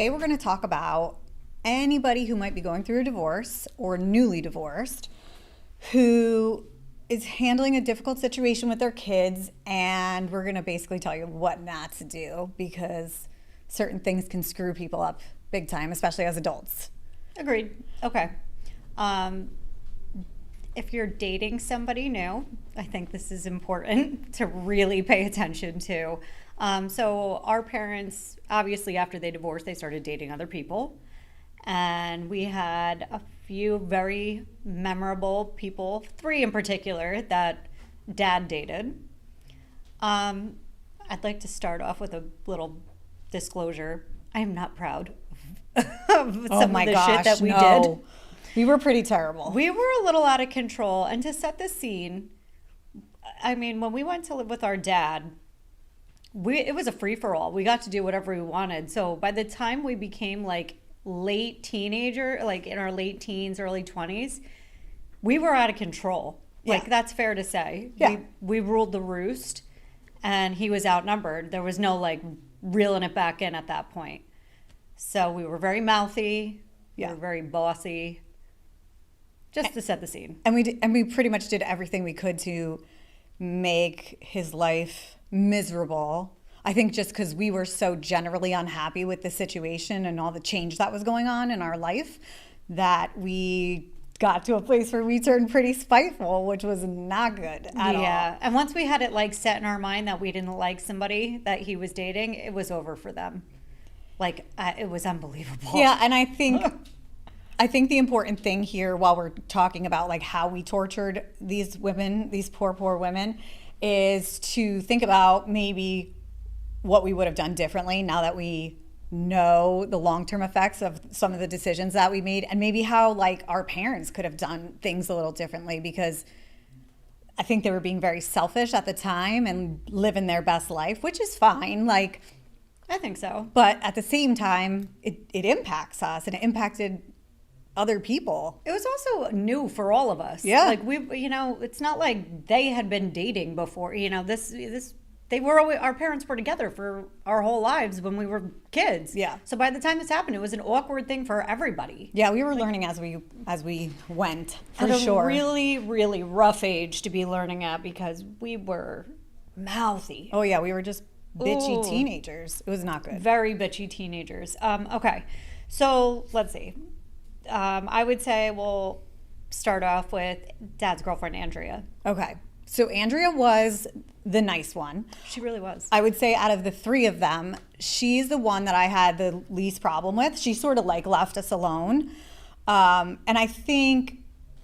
Today we're going to talk about anybody who might be going through a divorce or newly divorced who is handling a difficult situation with their kids, and we're going to basically tell you what not to do because certain things can screw people up big time, especially as adults. Agreed. Okay. If you're dating somebody new, I think this is important to really pay attention to. So our parents, obviously after they divorced, they started dating other people. And we had a few very memorable people, 3 in particular, that Dad dated. I'd like to start off with a little disclosure. I am not proud of some of the shit that we did. We were pretty terrible. We were a little out of control. And to set the scene, I mean, when we went to live with our dad, it was a free-for-all. We got to do whatever we wanted. So by the time we became like late teenager, like in our late teens, early 20s, we were out of control. Yeah. Like, that's fair to say. Yeah. We ruled the roost, and he was outnumbered. There was no like reeling it back in at that point. So we were very mouthy. Yeah. We were very bossy. Just to set the scene. And we pretty much did everything we could to make his life miserable. I think just because we were so generally unhappy with the situation and all the change that was going on in our life, that we got to a place where we turned pretty spiteful, which was not good at all. Yeah. And once we had it like set in our mind that we didn't like somebody that he was dating, it was over for them. Like, it was unbelievable. Yeah, and I think the important thing here, while we're talking about like how we tortured these women, these poor women, is to think about maybe what we would have done differently now that we know the long-term effects of some of the decisions that we made, and maybe how like our parents could have done things a little differently, because I think they were being very selfish at the time and living their best life, which is fine. Like, I think so. but at the same time, it impacts us, and it impacted other people. It was also new for all of us. Yeah. Like, it's not like they had been dating before. They were always, our parents were together for our whole lives when we were kids. Yeah. So by the time this happened, it was an awkward thing for everybody. Yeah, we were learning as we went, for At a sure. really, really rough age to be learning at, because we were mouthy. Oh yeah, we were just bitchy Ooh. teenagers. It was not good. Very bitchy teenagers. Okay, so let's see. I would say we'll start off with Dad's girlfriend, Andrea. Okay, so Andrea was the nice one. She really was. I would say out of the 3 of them, she's the one that I had the least problem with. She sort of like left us alone. And I think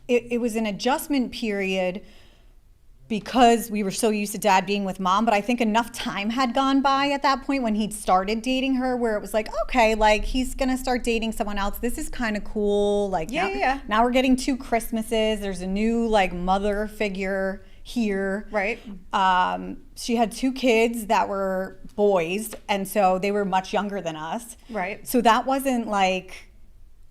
it was an adjustment period because we were so used to Dad being with Mom, but I think enough time had gone by at that point when he'd started dating her where it was like, okay, like he's gonna start dating someone else. This is kind of cool. Like, Yeah. now we're getting 2 Christmases. There's a new like mother figure here. Right. She had 2 kids that were boys, and so they were much younger than us. Right. So that wasn't like,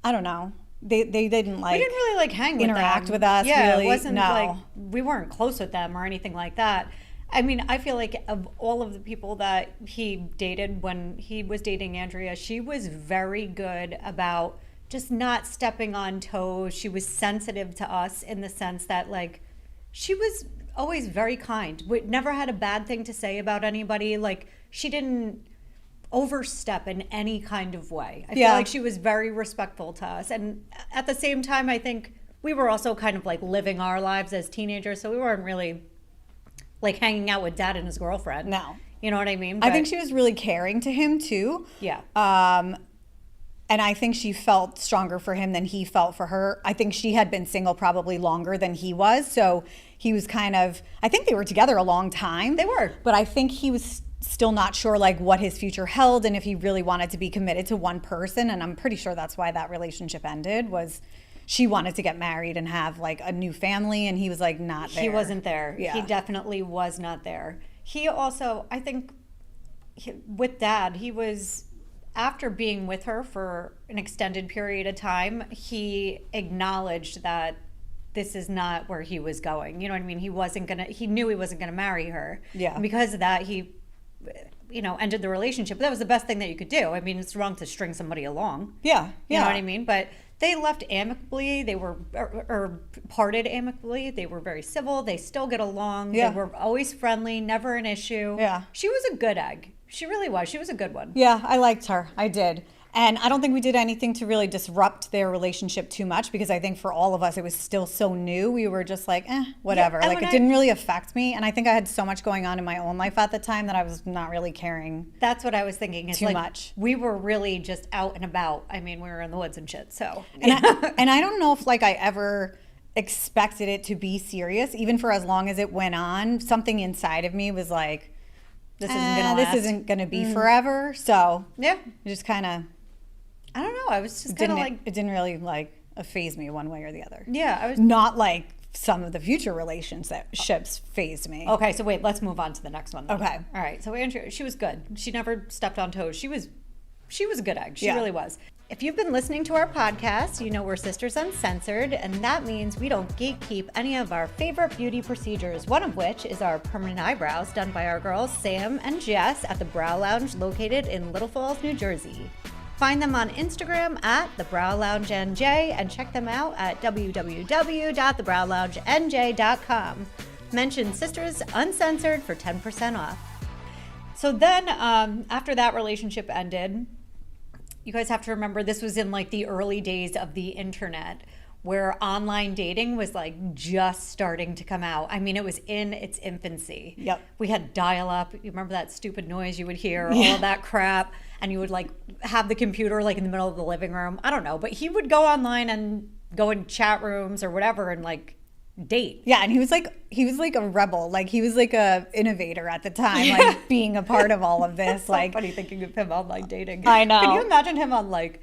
I don't know. They didn't like We didn't really like hang with interact them. with us. Yeah, really. it wasn't No. like we weren't close with them or anything like that. I mean, I feel like of all of the people that he dated when he was dating Andrea, she was very good about just not stepping on toes. She was sensitive to us in the sense that like she was always very kind. We never had a bad thing to say about anybody. Like, she didn't overstep in any kind of way. I feel like she was very respectful to us. And at the same time, I think we were also kind of like living our lives as teenagers, so we weren't really like hanging out with Dad and his girlfriend. No. You know what I mean? I think she was really caring to him too. Yeah. And I think she felt stronger for him than he felt for her. I think she had been single probably longer than he was. So he was kind of, I think they were together a long time. They were. But I think he was still not sure like what his future held and if he really wanted to be committed to one person. And I'm pretty sure that's why that relationship ended, was she wanted to get married and have like a new family, and he was like not there. He wasn't there. Yeah. He definitely was not there. He also, I think, with Dad, he was, after being with her for an extended period of time, he acknowledged that this is not where he was going. You know what I mean? He knew he wasn't gonna marry her. Yeah. And because of that, he ended the relationship. But that was the best thing that you could do. I mean, it's wrong to string somebody along. Yeah. You know what I mean? But they left amicably. They were or parted amicably. They were very civil. They still get along. Yeah. They were always friendly, never an issue. Yeah. She was a good egg. She really was. She was a good one. Yeah, I liked her. I did. And I don't think we did anything to really disrupt their relationship too much, because I think for all of us, it was still so new. We were just like, whatever. Yeah, and like, it didn't really affect me. And I think I had so much going on in my own life at the time that I was not really caring. That's what I was thinking. Is Too like, much. We were really just out and about. I mean, we were in the woods and shit. So, And I don't know if like I ever expected it to be serious, even for as long as it went on. Something inside of me was like, this isn't gonna last. This isn't gonna be forever. So Yeah. it just kind of I don't know. I was just kind of like, it didn't really like faze me one way or the other. yeah, I was. Not like some of the future relationships phased me. Okay, so wait, let's move on to the next one. Then. Okay. All right. So Andrea, she was good. She never stepped on toes. She was a good egg. She Yeah. really was. If you've been listening to our podcast, you know we're Sisters Uncensored, and that means we don't gatekeep any of our favorite beauty procedures, one of which is our permanent eyebrows done by our girls Sam and Jess at the Brow Lounge located in Little Falls, New Jersey. Find them on Instagram at the Brow Lounge NJ and check them out at www.thebrowloungenj.com. Mention Sisters Uncensored for 10% off. So then, after that relationship ended, you guys have to remember this was in like the early days of the internet, where online dating was like just starting to come out. I mean, it was in its infancy. Yep. We had dial-up. You remember that stupid noise you would hear, all of that crap, and you would like have the computer like in the middle of the living room. I don't know, but he would go online and go in chat rooms or whatever and like date. Yeah, and he was like a rebel. Like he was like a innovator at the time, like being a part of all of this. So like funny thinking of him online dating. I know. Can you imagine him on like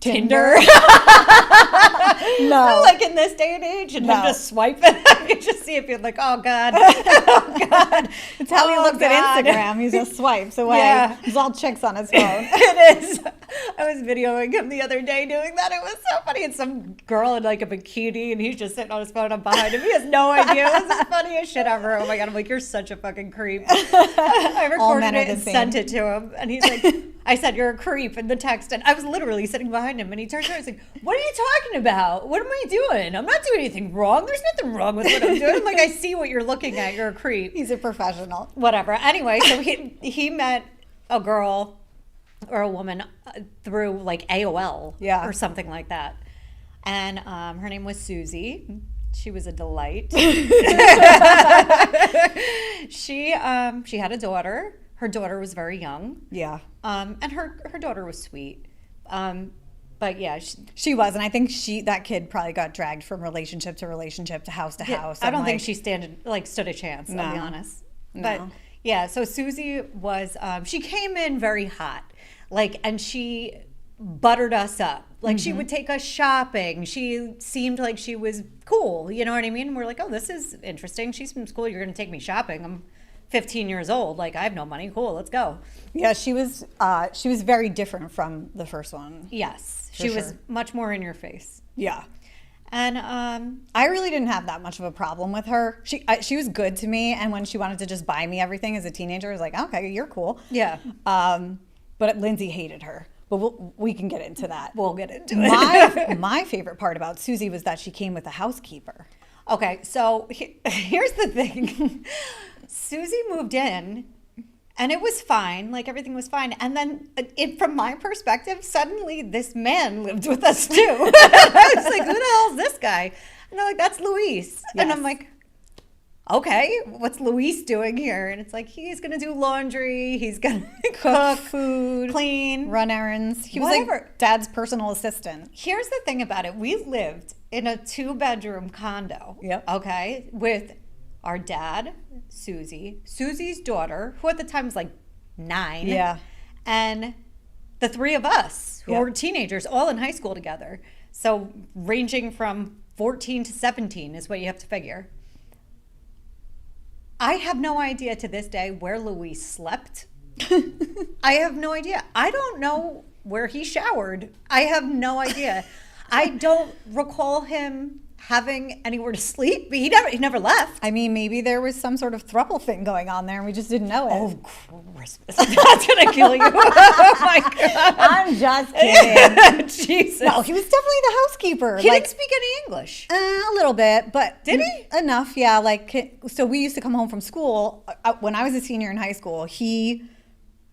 Tinder? No. Like in this day and age, and him No. just swiping. I could just see it being like, oh God, oh God. It's how he Oh, looks God. at Instagram. He just swipes away. Yeah. There's all chicks on his phone. It is. I was videoing him the other day doing that. It was so funny. It's some girl in like a bikini, and he's just sitting on his phone. I'm behind him. He has no idea. It was the funniest shit ever. Oh my God. I'm like, you're such a fucking creep. I recorded men are it the and same. sent it to him, and he's like, I said, you're a creep in the text. And I was literally sitting behind him, and he turns around and he's like, what are you talking about? What am I doing? I'm not doing anything wrong. There's nothing wrong with what I'm doing. I'm like, I see what you're looking at. You're a creep. He's a professional. Whatever. Anyway, so he met a girl or a woman through like AOL Yeah. or something like that. And her name was Susie. She was a delight. She had a daughter. Her daughter was very young. Yeah. And her daughter was sweet. But yeah, She was, and I think that kid probably got dragged from relationship to relationship to house to house. I don't and, think like, she stood a chance. I'll be No. honest. No. But yeah, so Susie was. She came in very hot, like, and she buttered us up. Like she would take us shopping. She seemed like she was cool. You know what I mean? We're like, oh, this is interesting. She seems cool. You're going to take me shopping. I'm 15 years old. Like I have no money. Cool. Let's go. Yeah, she was very different from the first one. Yes, she was sure. much more in your face. Yeah. And I really didn't have that much of a problem with her. She was good to me, and when she wanted to just buy me everything as a teenager, I was like, okay, you're cool. yeah, But Lindsay hated her. But we can get into that. we'll get into it. My favorite part about Susie was that she came with a housekeeper. Okay, so here's the thing. Susie moved in, and it was fine. Like, everything was fine. And then, from my perspective, suddenly this man lived with us, too. I was like, who the hell is this guy? And they're like, that's Luis. And I'm Yes. like, okay, what's Luis doing here? And it's like, he's going to do laundry. He's going to cook, food, clean. run errands. He was Whatever. like Dad's personal assistant. Here's the thing about it. We lived in a 2-bedroom condo. Yep. Okay. With our dad, Susie, Susie's daughter, who at the time was like 9. Yeah. And the 3 of us who Yep. were teenagers, all in high school together. So ranging from 14 to 17 is what you have to figure. I have no idea to this day where Luis slept. I have no idea. I don't know where he showered. I have no idea. I don't recall him having anywhere to sleep, but he never left. I mean, maybe there was some sort of throuple thing going on there and we just didn't know it. Oh, Christmas. That's going to kill you. Oh, my God. I'm just kidding. Jesus. No, he was definitely the housekeeper. He didn't speak any English. A little bit, but Did he? Enough, yeah. Like, so we used to come home from school. When I was a senior in high school, he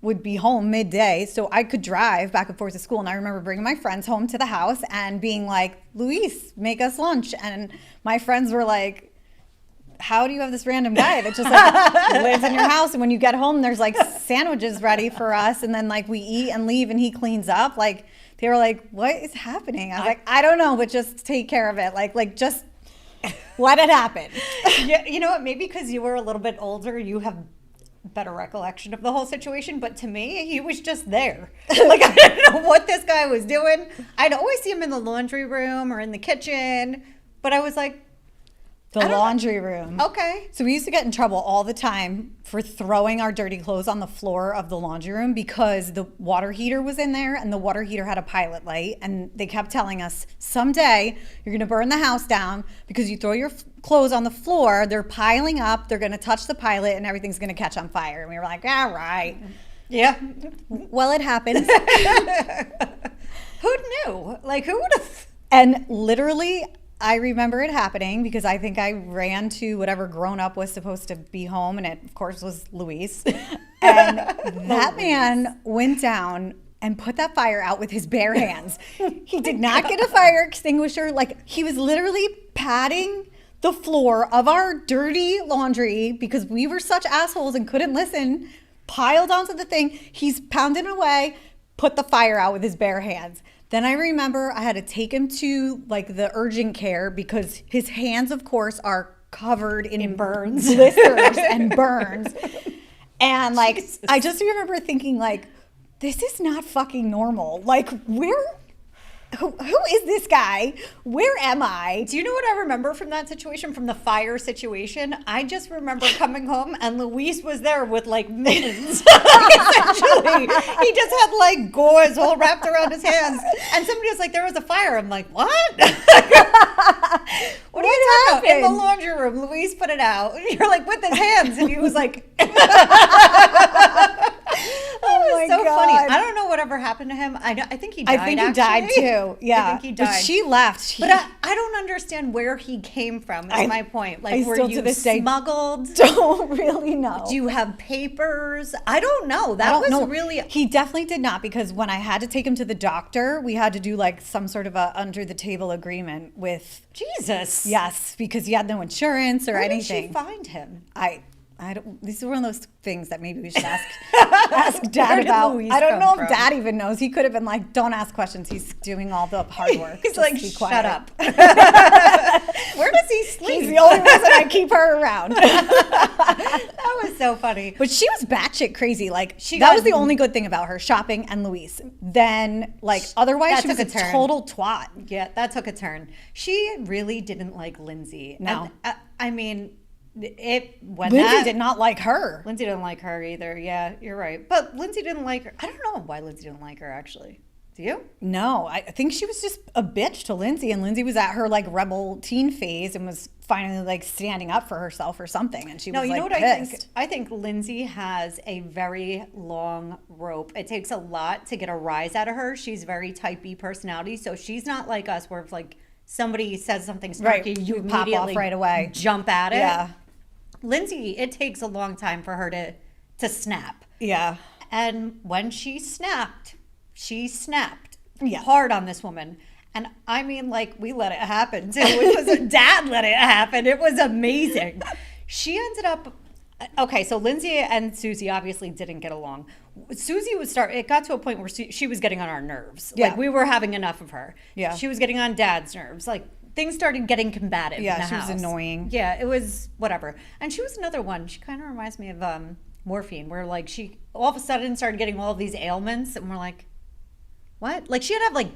would be home midday, so I could drive back and forth to school. And I remember bringing my friends home to the house and being like, Luis, make us lunch. And my friends were like, how do you have this random guy that just like lives in your house? And when you get home, there's like sandwiches ready for us. And then like we eat and leave and he cleans up. Like they were like, what is happening? I was like, I don't know, but just take care of it. Like just let it happen. Yeah, you know what? Maybe because you were a little bit older, you have better recollection of the whole situation, but to me he was just there. Like I don't know what this guy was doing. I'd always see him in the laundry room or in the kitchen, but I was like, The laundry room. okay. So we used to get in trouble all the time for throwing our dirty clothes on the floor of the laundry room because the water heater was in there and the water heater had a pilot light. And they kept telling us, someday you're going to burn the house down because you throw your clothes on the floor. They're piling up. They're going to touch the pilot and everything's going to catch on fire. And we were like, all right. Yeah. Well, it happens. Who knew? Like who would have? And literally, I remember it happening because I think I ran to whatever grown up was supposed to be home, and it, of course, was Luis. And that man went down and put that fire out with his bare hands. He did not get a fire extinguisher. Like, he was literally patting the floor of our dirty laundry because we were such assholes and couldn't listen, piled onto the thing. He's pounding away, put the fire out with his bare hands. Then I remember I had to take him to like the urgent care because his hands, of course, are covered in burns, blisters and burns. And like, Jesus. I just remember thinking like, this is not fucking normal. Like, who is this guy? Where am I? Do you know what I remember from that situation, from the fire situation? I just remember coming home and Luis was there with like mittens. Essentially, he just had like gauze all wrapped around his hands. And somebody was like, there was a fire. I'm like, what? What are you talking about? In the laundry room, Luis put it out. And you're like, with his hands. And he was like, oh my so God. funny. I don't know whatever happened to him. I think he died. I think he died too. Yeah. I think he died. But she left. But I don't understand where he came from, is my point. Like, were you smuggled? Don't really know. Do you have papers? I don't know. That was really... He definitely did not, because when I had to take him to the doctor, we had to do like some sort of a under the table agreement with... Jesus. Yes, because he had no insurance or anything. Where did she find him? I don't. This is one of those things that maybe we should ask Dad about. I don't know if Dad even knows. He could have been like, "Don't ask questions. He's doing all the hard work." He's Just like, be quiet. "Shut up." Where does he sleep? He's the only reason I keep her around. That was so funny. But she was batshit crazy. Like that was the only good thing about her, shopping and Luis. Then, like, otherwise, she was a total twat. Yeah, that took a turn. She really didn't like Lindsay. No, I mean. Lindsay did not like her. Lindsay didn't like her either. Yeah, you're right. But Lindsay didn't like her. I don't know why Lindsay didn't like her, actually. Do you? No, I think she was just a bitch to Lindsay, and Lindsay was at her like rebel teen phase and was finally like standing up for herself or something, and she was like pissed. I think Lindsay has a very long rope. It takes a lot to get a rise out of her. She's very type B personality, so she's not like us where if like somebody says something snarky, right. you pop off right away, jump at it. Yeah. Lindsay, it takes a long time for her to snap. Yeah. And when she snapped yeah. hard on this woman. And I mean, like, we let it happen too. It was Dad let it happen. It was amazing. She ended up, okay, so Lindsay and Susie obviously didn't get along. Susie it got to a point where she was getting on our nerves. Yeah. Like, we were having enough of her. Yeah. She was getting on Dad's nerves. Like, things started getting combative. Yeah, in the she house. was annoying. Yeah, it was whatever. And she was another one. She kind of reminds me of Morphine, where like she all of a sudden started getting all of these ailments, and we're like, what? Like she had to have like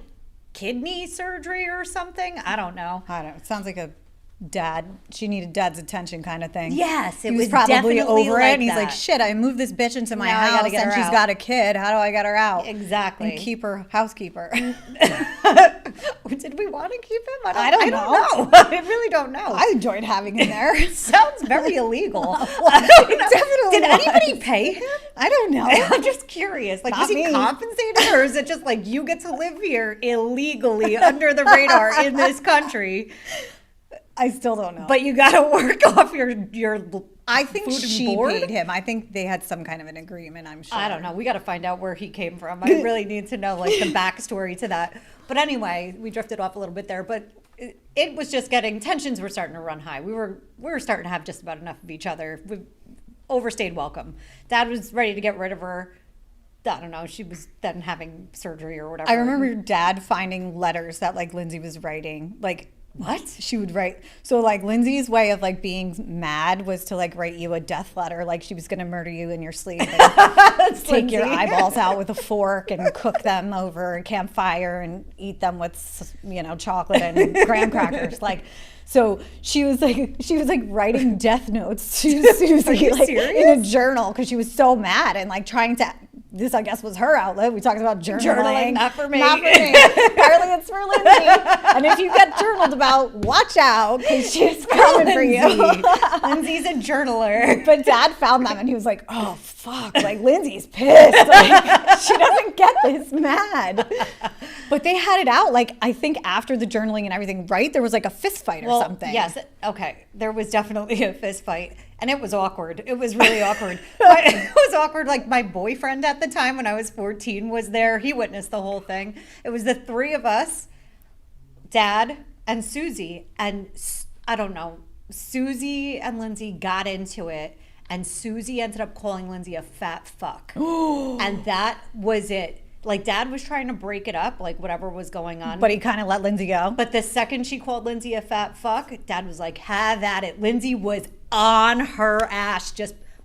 kidney surgery or something. I don't know. It sounds like a dad. She needed Dad's attention kind of thing. Yes, he was probably over like it. And he's like, shit, I moved this bitch into my house and she's got a kid. How do I get her out? Exactly. And keep her housekeeper. Did we want to keep him? I don't know. I really don't know. I enjoyed having him there. It sounds very illegal. Definitely Did was. anybody pay him? I don't know. I'm just curious. Like, Not was he me. compensated, or is it just like you get to live here illegally under the radar in this country, I still don't know. but you got to work off your I think food and she board? paid him. I think they had some kind of an agreement, I'm sure. I don't know. We got to find out where he came from. I really need to know like the backstory to that. But anyway, we drifted off a little bit there. But it was just getting tensions were starting to run high. We were starting to have just about enough of each other. We overstayed welcome. Dad was ready to get rid of her. I don't know. She was then having surgery or whatever. I remember Dad finding letters that like Lindsay was writing. Like, What? she would write. So like Lindsay's way of like being mad was to like write you a death letter, like she was going to murder you in your sleep and take your Lindsay. eyeballs out with a fork and cook them over a campfire and eat them with, you know, chocolate and graham crackers. Like, so she was like writing death notes to Susie, Are you like serious? in a journal because she was so mad and like trying to. This, I guess, was her outlet. We talked about journaling. Not for me. Not for me. Apparently, it's for Lindsay. And if you get journaled about, watch out because she's coming for you. Lindsay's a journaler. But Dad found them and he was like, "Oh fuck! Like Lindsay's pissed. Like she doesn't get this mad." But they had it out. Like I think after the journaling and everything, right? There was like a fist fight or something. Yes. Okay. There was definitely a fist fight. And it was awkward. It was really awkward. But it was awkward. Like my boyfriend at the time when I was 14 was there. He witnessed the whole thing. It was the three of us, Dad and Susie. And I don't know, Susie and Lindsay got into it. And Susie ended up calling Lindsay a fat fuck. And that was it. Like Dad was trying to break it up, like whatever was going on. But he kind of let Lindsay go. But the second she called Lindsay a fat fuck, Dad was like, have at it. Lindsay was on her ass.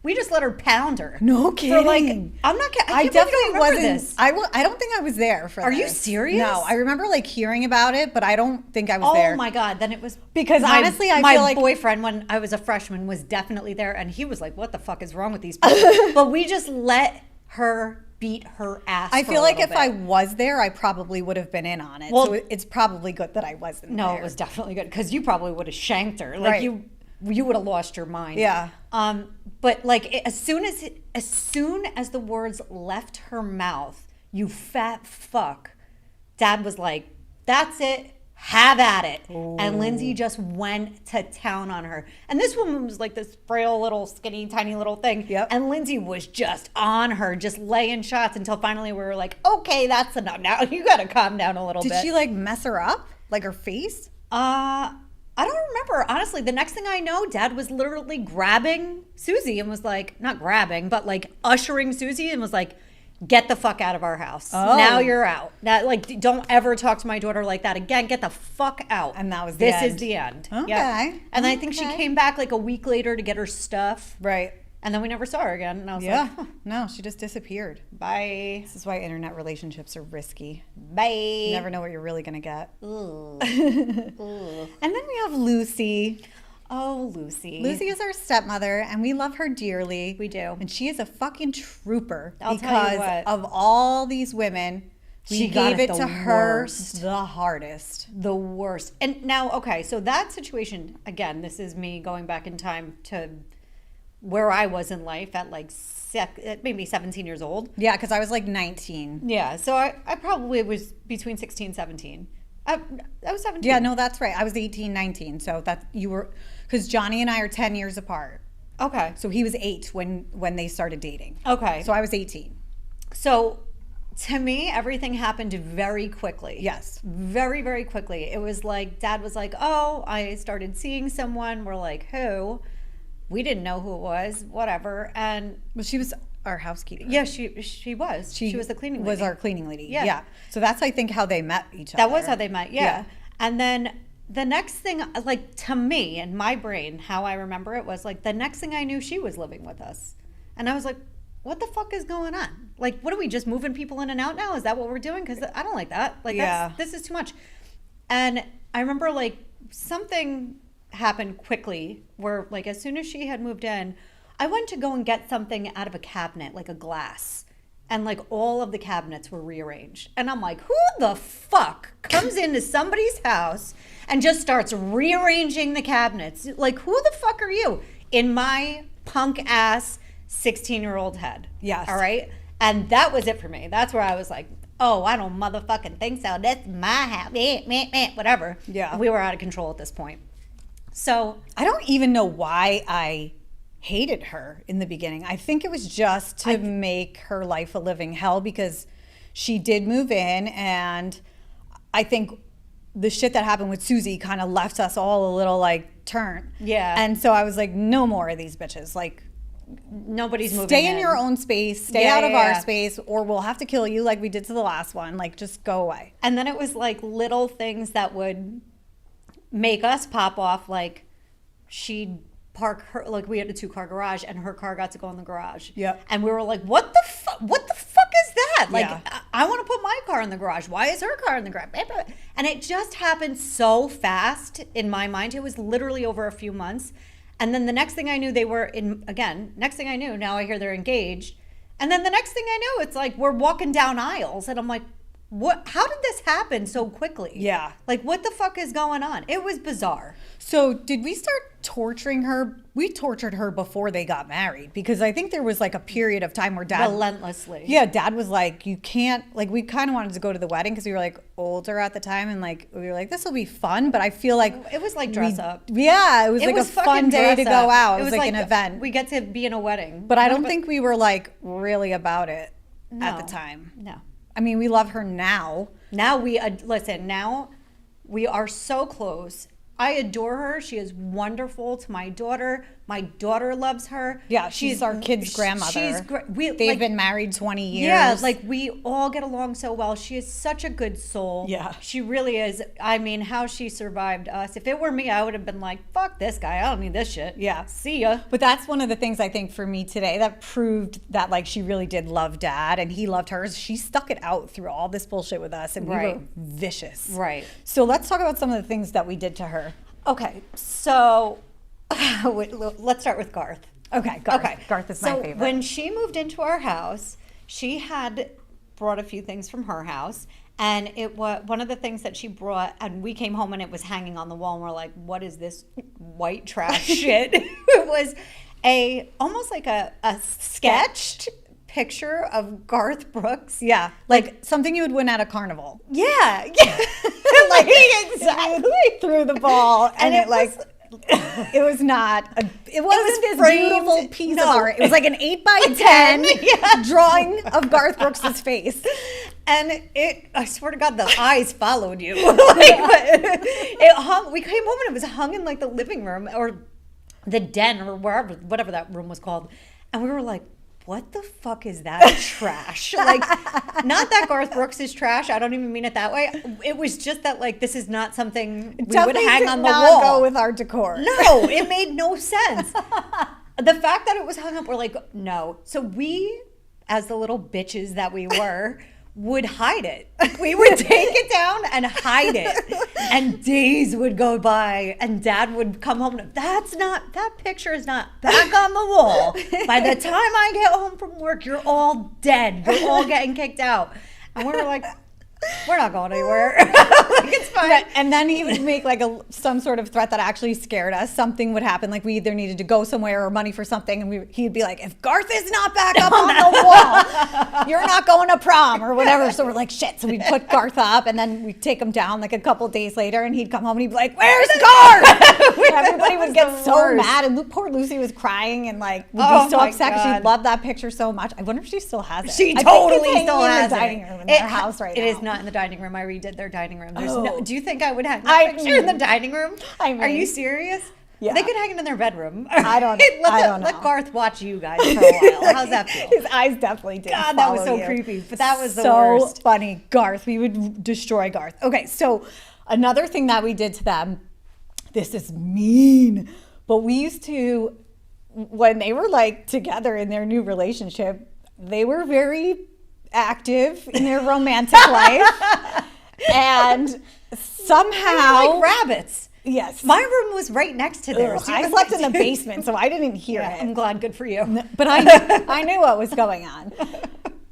We just let her pound her. No For like, kidding. I'm not kidding. I definitely wasn't. This. I don't think I was there for. Are you this. serious? No, I remember like hearing about it, but I don't think I was Oh there. my God. Then it was. Because honestly, I my feel like- boyfriend, when I was a freshman, was definitely there. And he was like, what the fuck is wrong with these people? But we just let her beat her ass. I for feel a like little if I bit. was there, I probably would have been in on it. Well- So it's probably good that I wasn't. No, there. it was definitely good because you probably would have shanked her. Like Right. you would have lost your mind. Yeah. But like as soon as the words left her mouth, you fat fuck, Dad was like, "That's it. Have at it." And Lindsay just went to town on her. And this woman was like this frail little skinny tiny little thing. Yep. And Lindsay was just on her, just laying shots until finally we were like, "Okay, that's enough. Now you got to calm down a little Did bit." she like mess her up? Like her face? I don't remember. Honestly, the next thing I know, Dad was literally grabbing Susie and was like, not grabbing, but like ushering Susie and was like, get the fuck out of our house. Oh. Now you're out. Now, like, don't ever talk to my daughter like that again. Get the fuck out. And that was the This end. is the end. Okay. Yep. And I think she Okay. came back like a week later to get her stuff. Right. And then we never saw her again. And I was Yeah. like, huh, No, she just disappeared. bye. This is why internet relationships are risky. Bye. You never know what you're really gonna get. Ooh. And then we have Lucy. Oh, Lucy. Lucy is our stepmother, and we love her dearly. We do. And she is a fucking trooper I'll tell because you what. of all these women. We She got gave it it the to her worst. the hardest. The worst. And now, okay, so that situation, again, this is me going back in time to where I was in life at like maybe 17 years old. Yeah, because I was like 19. Yeah, so I probably was between 16 and 17. I was 17. Yeah, no, that's right. I was 18, 19. So that you were, because Johnny and I are 10 years apart. Okay. So he was 8 when they started dating. Okay. So I was 18. So to me, everything happened very quickly. Yes. Very, very quickly. It was like, Dad was like, oh, I started seeing someone. We're like, who? We didn't know who it was, whatever. And Well, she was our housekeeper. yeah, she was. She was the cleaning lady. Was our cleaning lady. Yeah. Yeah. So that's, I think, how they met each other. That was how they met, yeah. Yeah. And then the next thing, like to me, in my brain, how I remember it was like the next thing I knew, she was living with us. And I was like, what the fuck is going on? Like, what are we just moving people in and out now? Is that what we're doing? Because I don't like that. Like, Yeah. this is too much. And I remember like something happened quickly where like as soon as she had moved in, I went to go and get something out of a cabinet, like a glass. And like all of the cabinets were rearranged. And I'm like, who the fuck comes into somebody's house and just starts rearranging the cabinets. Like, who the fuck are you? In my punk ass 16-year-old head. Yes. All right. And that was it for me. That's where I was like, oh, I don't motherfucking think so. That's my house. Whatever. Yeah. We were out of control at this point. So I don't even know why I hated her in the beginning. I think it was just to make her life a living hell because she did move in, and I think the shit that happened with Susie kind of left us all a little like turn. Yeah. And so I was like, no more of these bitches. Like, nobody's moving stay in your own space, stay Yeah, out of yeah, our yeah. space, or we'll have to kill you like we did to the last one. Like, just go away. And then it was like little things that would make us pop off. Like she'd park her, like we had a 2-car garage and her car got to go in the garage. Yep. And we were like, what the fuck is that? Like, Yeah. I want to put my car in the garage. Why is her car in the garage? And it just happened so fast in my mind. It was literally over a few months. And then the next thing I knew, they were in, again, next thing I knew, now I hear they're engaged. And then the next thing I knew, it's like we're walking down aisles. And I'm like, what? How did this happen so quickly? Yeah. Like, what the fuck is going on? It was bizarre. So did we start torturing her? We tortured her before they got married because I think there was like a period of time where dad Relentlessly. Yeah, dad was like, you can't, like, we kind of wanted to go to the wedding because we were like older at the time, and like we were like, this will be fun, but I feel like It was like dress up. Yeah, it was like a fucking fun day to dress up. go out. It was like an event. We get to be in a wedding. But I don't think we were like really about it at No. the time. No. I mean, we love her now. Now we, listen, now we are so close. I adore her. She is wonderful to my daughter. My daughter loves her. Yeah, she's our kid's grandmother. She's great. They've been married 20 years. Yeah, like we all get along so well. She is such a good soul. Yeah. She really is. I mean, how she survived us. If it were me, I would have been like, fuck this guy. I don't need this shit. Yeah. See ya. But that's one of the things I think for me today that proved that like she really did love dad and he loved her. She stuck it out through all this bullshit with us, and we Right. were vicious. Right. So let's talk about some of the things that we did to her. Okay, so wait, let's start with Garth. Okay, Garth. Okay, Garth is so my favorite. when she moved into our house, she had brought a few things from her house, and it was one of the things that she brought, and we came home and it was hanging on the wall, and we're like, "What is this white trash shit?" It was almost like a sketched picture of Garth Brooks. Yeah, like something you would win at a carnival. Yeah, Like exactly. threw the ball and, And it it like it was not a, it wasn't this framed. beautiful piece No. of art. It was like an 8x10 Yeah. drawing of Garth Brooks's face. And I swear to God, the eyes followed you. It hung. We came home and it was hung in like the living room or the den or wherever, whatever that room was called. And we were like, what the fuck is that trash? Like, not that Garth Brooks is trash. I don't even mean it that way. It was just that like this is not something we would Definitely hang did on the not wall. go with our decor. No, it made no sense. The fact that it was hung up, we're like, no. So we, as the little bitches that we were, would hide it. We would take it down and hide it. And days would go by and dad would come home and that picture is not back on the wall. By the time I get home from work, you're all dead. You're all getting kicked out. And we were like, we're not going anywhere. Like, it's fine. And then he would make like some sort of threat that actually scared us. Something would happen, like we either needed to go somewhere or money for something, and he'd be like, "If Garth is not back up on the wall, you're not going to prom," or whatever. So we're like, "Shit!" So we'd put Garth up, and then we'd take him down like a couple days later, and he'd come home and he'd be like, "Where's Garth?" Everybody would get so worst. mad, and poor Lucy was crying and like would Oh be so my upset because she God. loved that picture so much. I wonder if she still has it. She I think totally it's hanging still in has the it. dining room in their house right now. It is not in the dining room. I redid their dining room. There's no. Oh. Do you think I would hang I that picture in the mean- dining room? I mean- Are you serious? Yeah. They could hang it in their bedroom. I don't- Let, I don't know. Let Garth watch you guys for a while. How's that feel? His eyes definitely did. God, that was so follow you. creepy. But that was the so worst. funny. Garth, we would destroy Garth. Okay, so another thing that we did to them, this is mean, but we used to, when they were like together in their new relationship, they were very active in their romantic life. And somehow, Like rabbits. yes. My room was right next to theirs. I slept in the basement, so I didn't hear Yeah, it. I'm glad. Good for you. But I knew what was going on.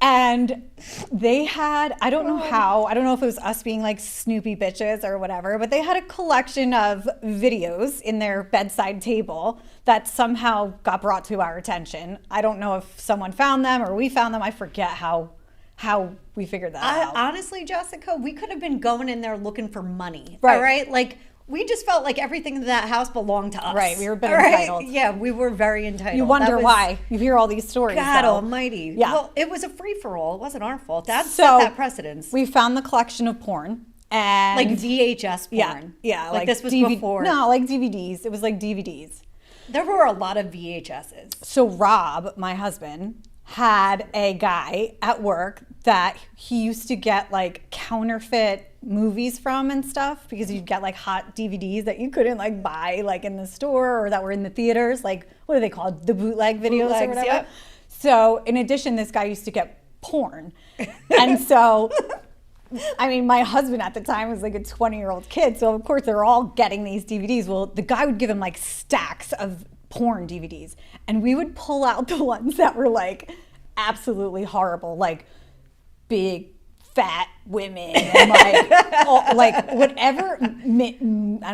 And they had, I don't know how, I don't know if it was us being like Snoopy bitches or whatever, but they had a collection of videos in their bedside table that somehow got brought to our attention. I don't know if someone found them or we found them. I forget how we figured that out. Honestly, Jessica, we could have been going in there looking for money. Right. All right? Like, we just felt like everything in that house belonged to us. Right, we were a bit all right? entitled. Yeah, we were very entitled. You wonder why. You hear all these stories. God though. almighty. Yeah. Well, it was a free-for-all. It wasn't our fault. Dad So, set that precedence. We found the collection of porn. And Like VHS yeah, porn. yeah, Like this was before. No, like DVDs. It was like DVDs. There were a lot of VHSs. So Rob, my husband, had a guy at work that he used to get like counterfeit movies from and stuff, because you'd get like hot DVDs that you couldn't like buy like in the store or that were in the theaters, like what are they called, the bootleg videos or Bootlegs, whatever. yep. So in addition, this guy used to get porn. And so I mean, my husband at the time was like a 20-year-old kid, so of course they're all getting these DVDs. Well, the guy would give him like stacks of porn DVDs, and we would pull out the ones that were like absolutely horrible, like big fat women, and like like whatever. I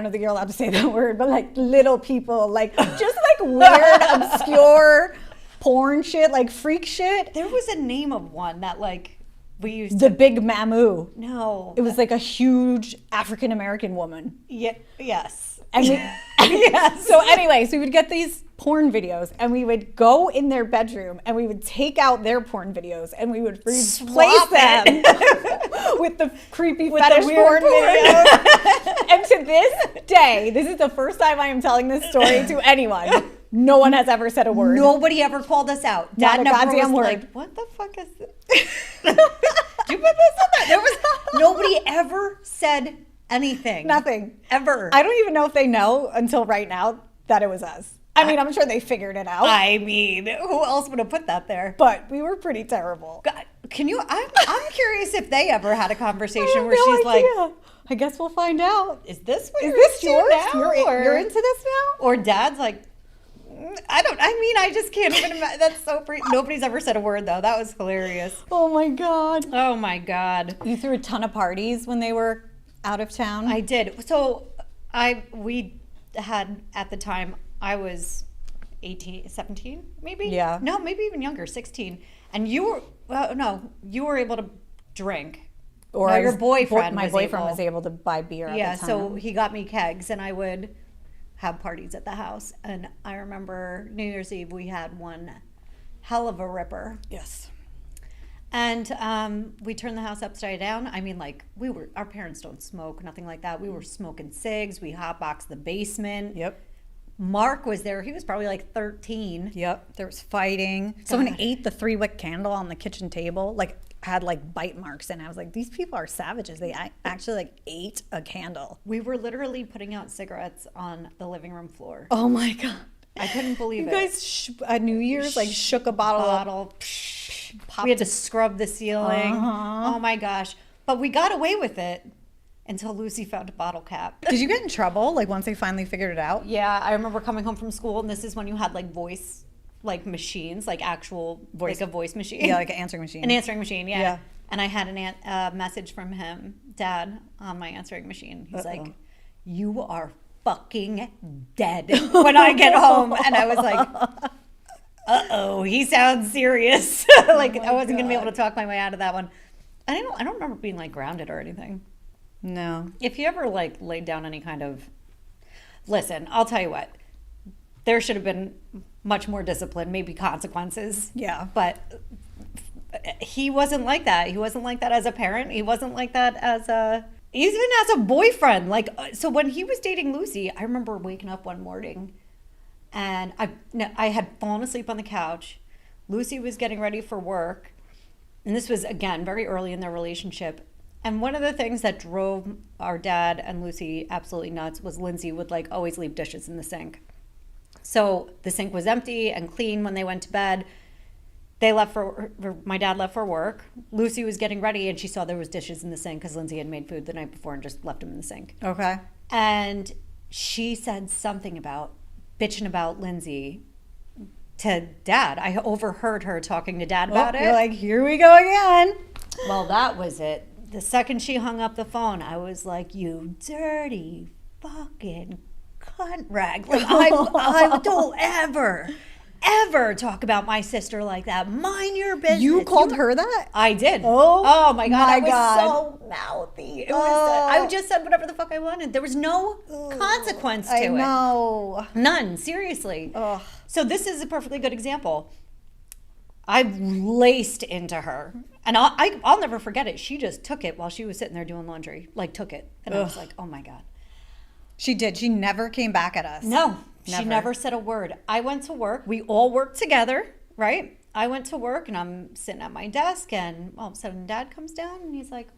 don't think you're allowed to say that word, but like little people, like just like weird, obscure porn shit, like freak shit. There was a name of one that like we used The to. Big Mamu. No. It was like a huge African American woman. Yeah. Yes. And we, Yes. So anyway, so we would get these porn videos and we would go in their bedroom and we would take out their porn videos and we would replace Swap them it. with the creepy With fetish the weird porn videos. And to this day, this is the first time I am telling this story to anyone. No one has ever said a word. Nobody ever called us out. Not Dad a never goddamn was word. like, what the fuck is this? Do you put this in there? There was nobody ever said anything. Nothing. Ever. I don't even know if they know until right now that it was us. I mean, I'm sure they figured it out, I mean, who else would have put that there? but we were pretty terrible. God, can you? I'm curious if they ever had a I conversation have where no she's like, idea. I guess we'll find out. "Is this what Is you're this into yours? now?" You're into this now? Or Dad's like, I just can't even imagine. That's so nobody's ever said a word though. That was hilarious. Oh my God. Oh my God. You threw a ton of parties when they were out of town? I did. So we had at the time, I was 18, 17 maybe? Yeah. No, maybe even younger, 16. And you were, no, you were able to drink. Or No, I your was- boyfriend my was boyfriend able. was able to buy beer Yeah, at the time. so he got me kegs and I would have parties at the house. And I remember New Year's Eve, we had one hell of a ripper. Yes. And we turned the house upside down. I mean, like, our parents don't smoke, nothing like that. We were smoking cigs. We hotboxed the basement. Yep. Mark was there. He was probably like 13. Yep. There was fighting. Someone ate the 3-wick candle on the kitchen table, like had like bite marks in it. I was like, these people are savages. They actually like ate a candle. We were literally putting out cigarettes on the living room floor. Oh my God. I couldn't believe You it. guys at New Year's like shook a bottle. We had to scrub the ceiling. Uh-huh. Oh my gosh. But we got away with it until Lucy found a bottle cap. Did you get in trouble like once they finally figured it out? Yeah, I remember coming home from school, and this is when you had like voice, like machines, like actual Voice. like a voice machine. Yeah, like an answering machine. An answering machine, yeah. Yeah. And I had a message from him, Dad, on my answering machine. He's like, "You are fucking dead when I get home." And I was like, "Uh-oh, he sounds serious." Like I wasn't gonna be able to talk my way out of that one. I don't remember being like grounded or anything. No. If you ever like laid down any kind of, listen, I'll tell you what, there should have been much more discipline, maybe consequences. Yeah. But he wasn't like that. He wasn't like that as a parent. He wasn't like that even as a boyfriend. Like, so when he was dating Lucy, I remember waking up one morning and I had fallen asleep on the couch. Lucy was getting ready for work. And this was, again, very early in their relationship. And one of the things that drove our dad and Lucy absolutely nuts was Lindsay would like always leave dishes in the sink. So the sink was empty and clean when they went to bed. My dad left for work. Lucy was getting ready and she saw there was dishes in the sink because Lindsay had made food the night before and just left them in the sink. Okay. And she said something about bitching about Lindsay to Dad. I overheard her talking to Dad about You're it. like, here we go again. Well, that was it. The second she hung up the phone, I was like, you dirty fucking cunt rag. Like, I don't ever talk about my sister like that. Mind your business. You called her that? I did. Oh, my God. my I was God. so mouthy. It was, I just said whatever the fuck I wanted. There was no consequence to I it. know. None, seriously. Ugh. So this is a perfectly good example. I laced into her, and I'll never forget it. She just took it while she was sitting there doing laundry, like took it, and I was like, oh my God. She did. She never came back at us. No, she never said a word. I went to work. We all worked together, right? I went to work, and I'm sitting at my desk, and all of a sudden Dad comes down, and he's like,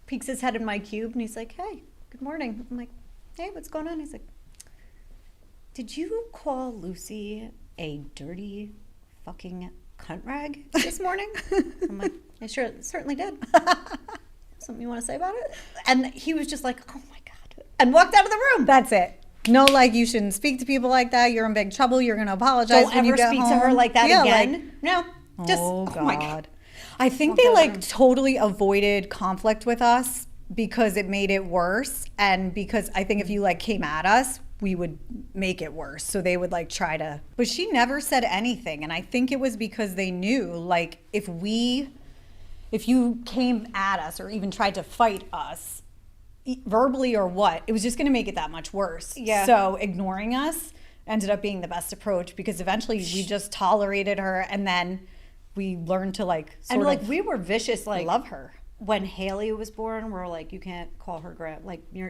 peeks his head in my cube, and he's like, hey, good morning. I'm like, hey, what's going on? He's like, did you call Lucy a dirty fucking cunt rag this morning? I'm like, I certainly did. Something you want to say about it? And he was just like, oh my God, and walked out of the room. That's it. No, like, you shouldn't speak to people like that. You're in big trouble. You're going to apologize Don't when you ever get speak home. to her like that Yeah, again. like, No, just oh, my God. I think Walked they, out of the like, room. totally avoided conflict with us because it made it worse. And because I think if you, like, came at us, we would make it worse. So they would, like, try to. But she never said anything. And I think it was because they knew, like, if you came at us or even tried to fight us, verbally or what, it was just going to make it that much worse. Yeah. So ignoring us ended up being the best approach because eventually we just tolerated her, and then we learned to, like, sort And like of we were vicious, like love her. when Haley was born. We're like, you can't call her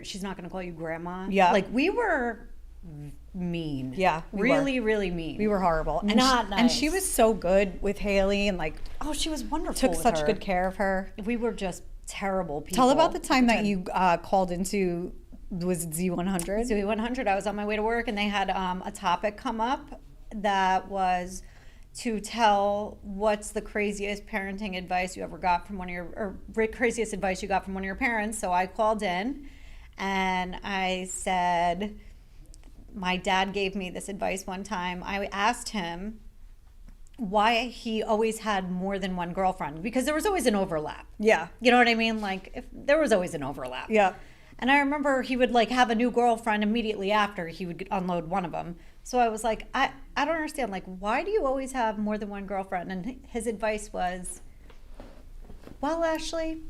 she's not going to call you grandma. Yeah. Like we were mean. Yeah, we really, really mean. We were horrible. And Not she, nice. And she was so good with Haley and, like, Oh, she was wonderful. took with such her. good care of her. We were just terrible people. Tell about the time that you called into, was it Z100? Zooey 100. I was on my way to work, and they had a topic come up that was to tell what's the craziest parenting advice you ever got from craziest advice you got from one of your parents. So I called in, and I said, my dad gave me this advice one time. I asked him why he always had more than one girlfriend, because there was always an overlap. Yeah. You know what I mean? Like, if there was always an overlap. Yeah. And I remember he would, like, have a new girlfriend immediately after he would unload one of them. So I was like, I don't understand. Like, why do you always have more than one girlfriend? And his advice was, well, Ashley,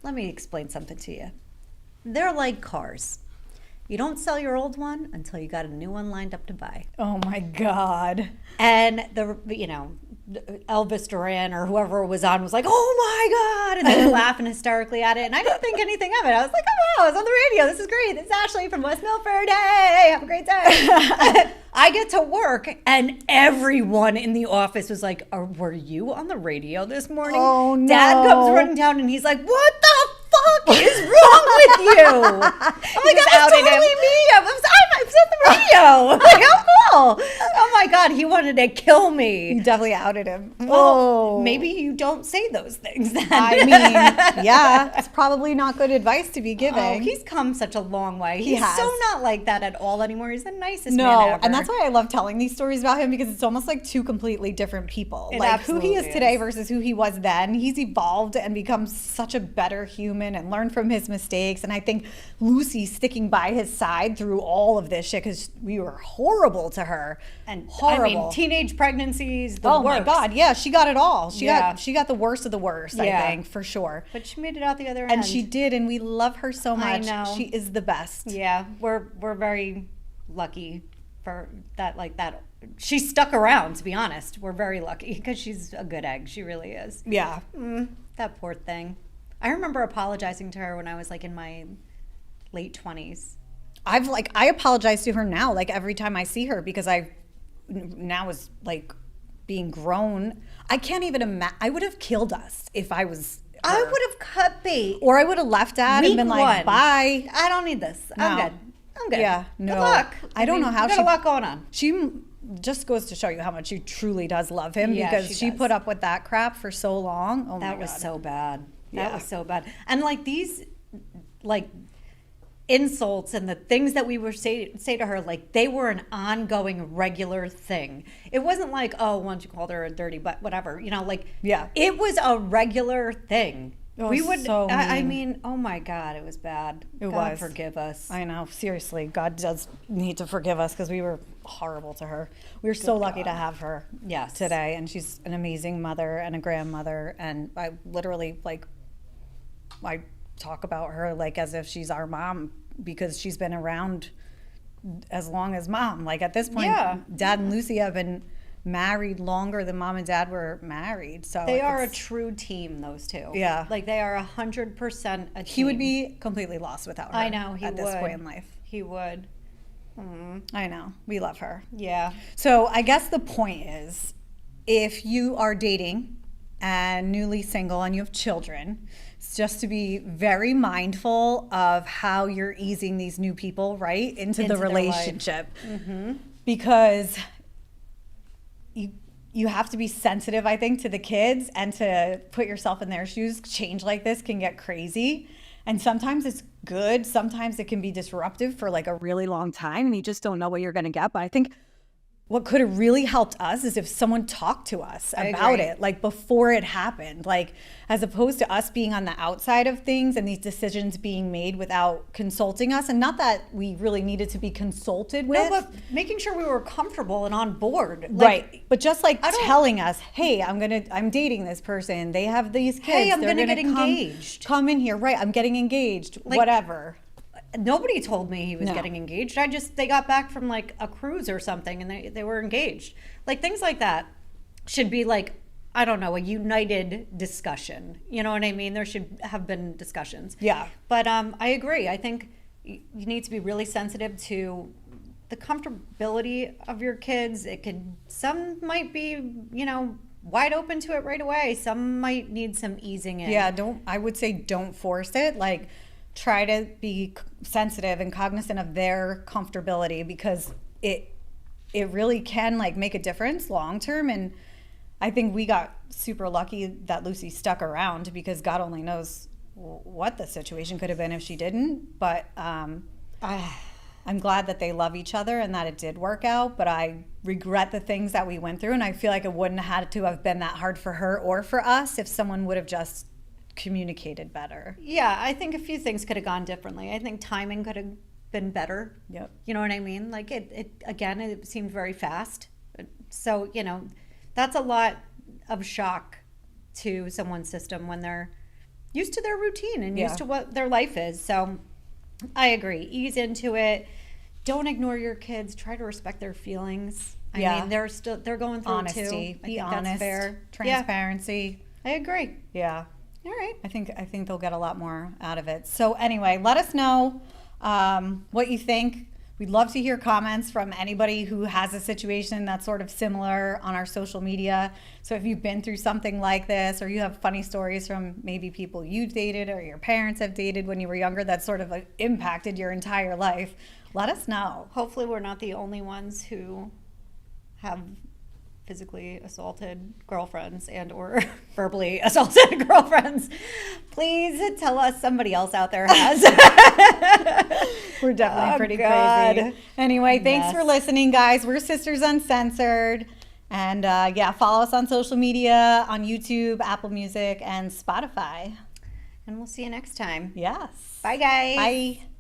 let me explain something to you. They're like cars. You don't sell your old one until you got a new one lined up to buy. Oh my God. And Elvis Duran or whoever was on was like, oh my God. And they were laughing hysterically at it. And I didn't think anything of it. I was like, oh wow, it's on the radio. This is great. It's Ashley from West Milford. Hey, have a great day. I get to work, and everyone in the office was like, were you on the radio this morning? Oh, no. Dad comes running down, and he's like, what the fuck is wrong with you? I'm like, that was totally me. I was on the radio. Like, how cool. Oh my God, he wanted to kill me. You definitely outed him. Well, maybe you don't say those things then. I mean, yeah, it's probably not good advice to be giving. Oh, he's come such a long way. He's has. so not like that at all anymore. He's the nicest man No, ever. and that's why I love telling these stories about him, because it's almost like two completely different people. It Like who he is absolutely today is. versus who he was then. He's evolved and become such a better human and learned from his mistakes. And I think Lucy sticking by his side through all of this shit, because we were horrible to her. And horrible. I mean, teenage pregnancies, the oh works. my God, yeah, she got it all. She Yeah. got the worst of the worst, I Yeah. think, for sure. But she made it out the other end. And she did, and we love her so I much. know. She is the best. Yeah, we're very lucky for that. Like that, she stuck around. To be honest, we're very lucky because she's a good egg. She really is. Yeah. That poor thing. I remember apologizing to her when I was like in my late 20s. I apologize to her now, like every time I see her, because I now is like being grown. I can't even imagine. I would have killed us if I was her. I would have cut bait. Or I would have left Dad and Week been like, one. bye. I don't need this. I'm No. good. I'm good. Yeah, no. Good luck. I don't know how we got she- a lot going on. She just goes to show you how much she truly does love him, Yeah, because she she does. put up with that crap for so long. Oh my That was God. so bad. That Yeah. was so bad. And like these, like insults and the things that we would say to her, like they were an ongoing regular thing. It wasn't like, oh, once you called her a dirty butt, whatever, you know, like, Yeah. it was a regular thing. It was We would, so I mean. mean, oh my God, it was bad. It God was. forgive us. I know, seriously, God does need to forgive us because we were horrible to her. We were so lucky to have her Yes. today, and she's an amazing mother and a grandmother, and I literally, like, I talk about her like as if she's our mom because she's been around as long as mom. Like at this point, Yeah. Dad and Lucy have been married longer than Mom and Dad were married. So They are a it's- true team, those two. Yeah. Like they are 100% a team. he would be completely lost without her. I know, he at would. this point in life. He would. I know, we love her. Yeah. So I guess the point is, if you are dating and newly single and you have children, it's just to be very mindful of how you're easing these new people right into the Into their life. relationship, because you have to be sensitive, I think, to the kids and to put yourself in their shoes. Change like this can get crazy. And sometimes it's good. Sometimes it can be disruptive for like a really long time and you just don't know what you're going to get. But I think what could have really helped us is if someone talked to us about agree. it, like before it happened, like as opposed to us being on the outside of things and these decisions being made without consulting us. And not that we really needed to be consulted with. No, but making sure we were comfortable and on board. Right. But just like don't- telling us, hey, I'm dating this person. They have these kids. Hey, I'm They're gonna get come- engaged. Come in here. Right. I'm getting engaged. Whatever. Nobody told me he was No. getting engaged. They got back from like a cruise or something and they were engaged. Like things like that should be like, I don't know, a united discussion. You know what I mean? There should have been discussions. Yeah. But I agree. I think you need to be really sensitive to the comfortability of your kids. Some might be, wide open to it right away. Some might need some easing in. Yeah. I would say don't force it. Like try to be sensitive and cognizant of their comfortability because it really can like make a difference long term. And I think we got super lucky that Lucy stuck around because God only knows what the situation could have been if she didn't. But I'm glad that they love each other and that it did work out. But I regret the things that we went through. And I feel like it wouldn't have had to have been that hard for her or for us if someone would have just communicated better. Yeah, I think a few things could have gone differently. I think timing could have been better. Yep. You know what I mean? Like it seemed very fast. So, that's a lot of shock to someone's system when they're used to their routine and used Yeah. to what their life is. So I agree. Ease into it. Don't ignore your kids. Try to respect their feelings. Yeah. I mean, they're going through Honesty. it too. I Be think honest. that's fair. Transparency. Yeah, I agree. Yeah. All right. I think they'll get a lot more out of it. So anyway, let us know what you think. We'd love to hear comments from anybody who has a situation that's sort of similar on our social media. So if you've been through something like this or you have funny stories from maybe people you dated or your parents have dated when you were younger that sort of like impacted your entire life, let us know. Hopefully we're not the only ones who have physically assaulted girlfriends and or verbally assaulted girlfriends. Please tell us somebody else out there has. We're definitely Oh, pretty God. crazy. Anyway, thanks Mess. for listening, guys. We're Sisters Uncensored. And follow us on social media, on YouTube, Apple Music, and Spotify. And we'll see you next time. Yes. Bye, guys. Bye.